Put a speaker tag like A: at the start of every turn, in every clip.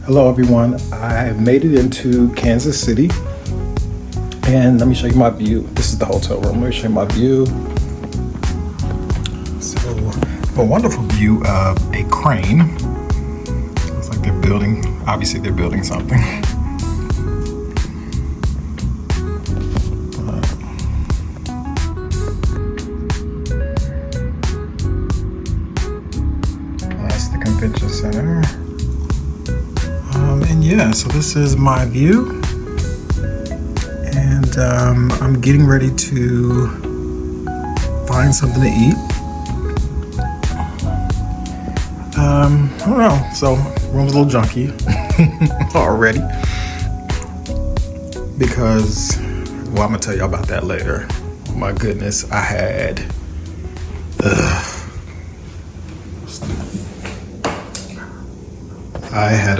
A: Hello everyone, I made it into Kansas City and let me show you my view. This is the hotel room. Let me show you my view. So, a wonderful view of a crane. Looks like they're building, obviously they're building something. That's the convention center. And yeah, so this is my view, and I'm getting ready to find something to eat. I don't know, so room's a little junky already because, well, I'm gonna tell you about that later. Oh my goodness, I had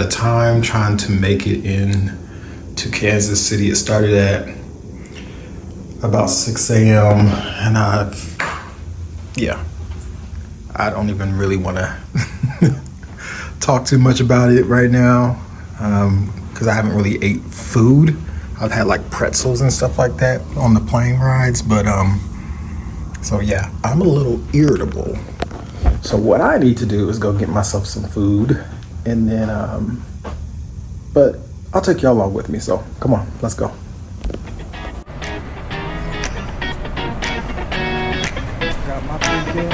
A: a time trying to make it in to Kansas City. It started at about 6 a.m. and I don't even really want to talk too much about it right now because I haven't really ate food. I've had like pretzels and stuff like that on the plane rides, but so yeah, I'm a little irritable. So what I need to do is go get myself some food. And then, but I'll take y'all along with me. So come on, let's go. Got my food in.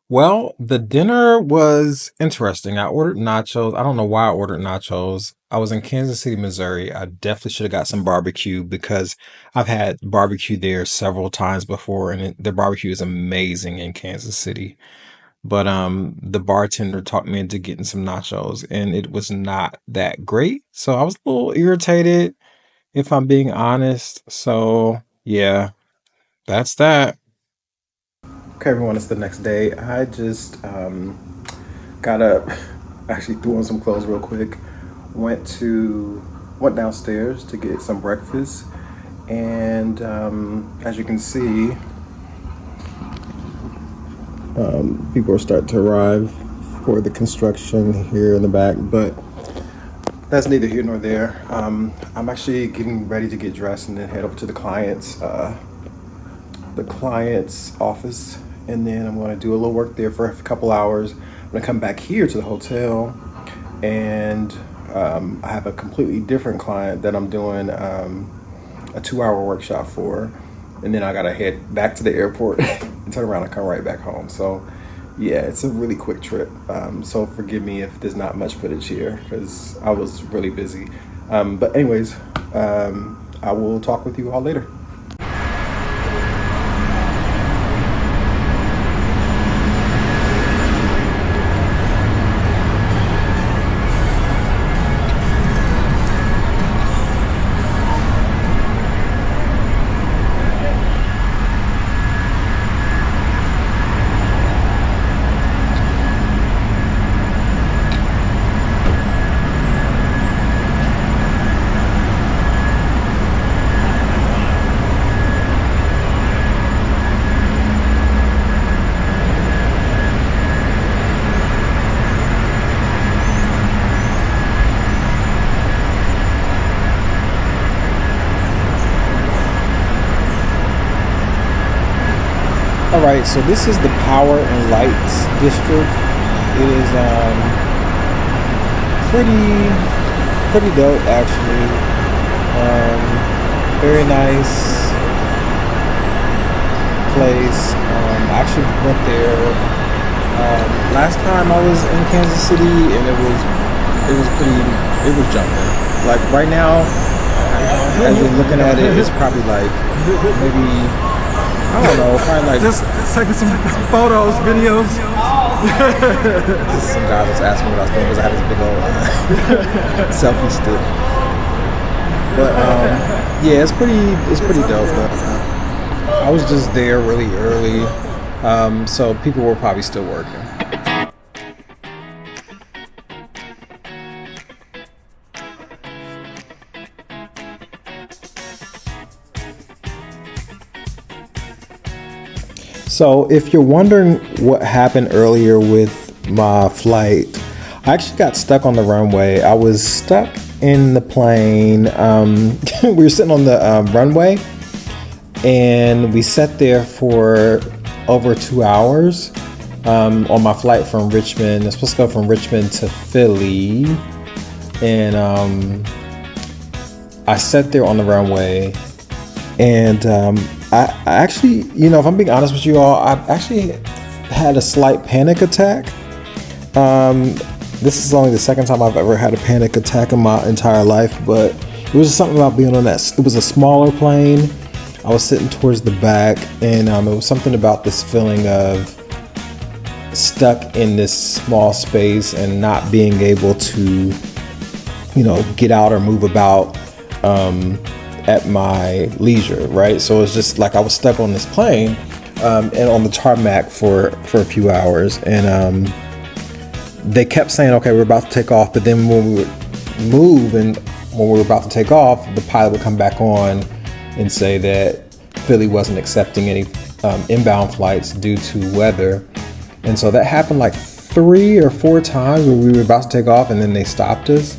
A: Well, the dinner was interesting. I ordered nachos. I don't know why I ordered nachos. I was in Kansas City, Missouri. I definitely should have got some barbecue because I've had barbecue there several times before, and their barbecue is amazing in Kansas City. But the bartender talked me into getting some nachos, and it was not that great. So I was a little irritated, if I'm being honest. So yeah, that's that. Okay, everyone, it's the next day. I just got up, actually threw on some clothes real quick, went downstairs to get some breakfast, and as you can see, people are starting to arrive for the construction here in the back. But that's neither here nor there. I'm actually getting ready to get dressed and then head over to the client's office, and then I'm going to do a little work there for a couple hours. I'm going to come back here to the hotel, and I have a completely different client that I'm doing a 2-hour workshop for, and then I got to head back to the airport and turn around and come right back home. So yeah, it's a really quick trip. So forgive me if there's not much footage here because I was really busy. But anyways, I will talk with you all later. All right, so this is the Power and Lights district. It is pretty dope actually. Very nice place. I actually went there last time I was in Kansas City, and it was jumping. Like right now, as you're looking at it, it's probably like maybe, I don't know, probably like
B: just taking some photos, videos.
A: Some guy was asking me what I was doing because I had this big old selfie stick. But yeah, it's pretty dope. But I was just there really early, so people were probably still working. So if you're wondering what happened earlier with my flight, I actually got stuck on the runway. I was stuck in the plane. We were sitting on the runway, and we sat there for over 2 hours on my flight from Richmond. I was supposed to go from Richmond to Philly, and I sat there on the runway, and I actually, if I'm being honest with you all, I actually had a slight panic attack. This is only the second time I've ever had a panic attack in my entire life, but it was something about being on that. It was a smaller plane. I was sitting towards the back, and it was something about this feeling of stuck in this small space and not being able to, get out or move about at my leisure, right? So it's just like I was stuck on this plane and on the tarmac for a few hours, and they kept saying, okay, we're about to take off, but then when we would move and when we were about to take off, the pilot would come back on and say that Philly wasn't accepting any inbound flights due to weather. And so that happened like 3 or 4 times when we were about to take off, and then they stopped us.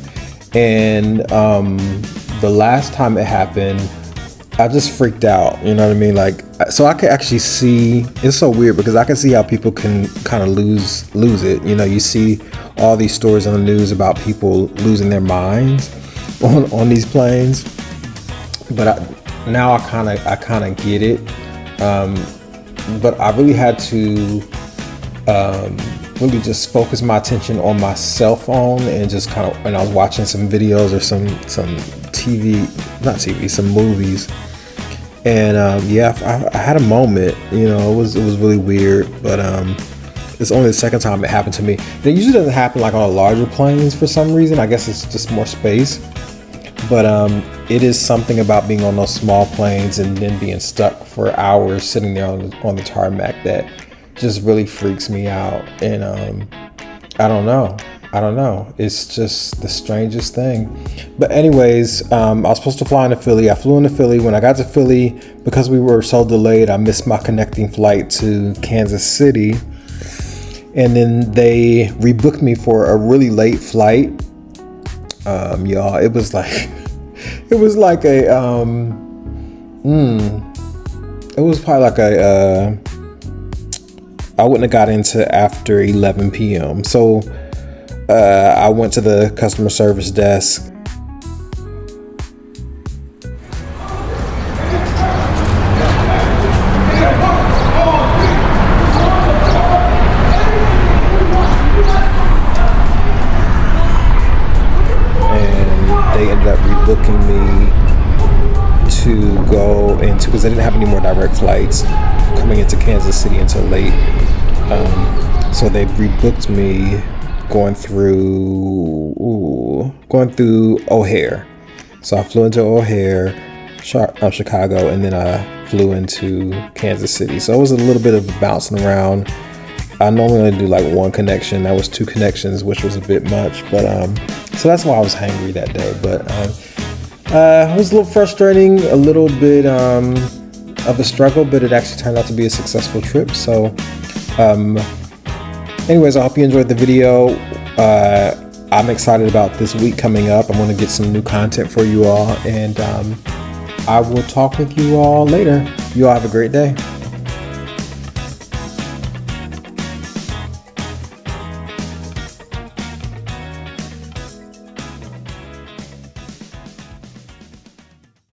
A: And the last time it happened, I just freaked out, you know what I mean? Like, so I could actually see, it's so weird because I can see how people can kind of lose it. You see all these stories on the news about people losing their minds on these planes. But now I kind of get it. But I really had to really just focus my attention on my cell phone and just and I was watching some videos or some some movies, and I had a moment. It was really weird, but it's only the second time it happened to me. It usually doesn't happen like on larger planes for some reason. I guess it's just more space, but it is something about being on those small planes and then being stuck for hours sitting there on the tarmac that just really freaks me out. And I don't know. It's just the strangest thing. But anyways, I was supposed to fly into Philly. I flew into Philly. When I got to Philly, because we were so delayed, I missed my connecting flight to Kansas City. And then they rebooked me for a really late flight Y'all, it was like it was like a it was probably like a I wouldn't have got into after 11 p.m. So I went to the customer service desk. They ended up rebooking me to go into, because they didn't have any more direct flights coming into Kansas City until late. So they rebooked me going through O'Hare. So I flew into O'Hare, Chicago, and then I flew into Kansas City. So it was a little bit of bouncing around. I normally only do like one connection. That was 2 connections, which was a bit much. But so that's why I was hangry that day. But it was a little frustrating, a little bit of a struggle, but it actually turned out to be a successful trip. So anyways, I hope you enjoyed the video. I'm excited about this week coming up. I'm going to get some new content for you all, and I will talk with you all later. You all have a great day.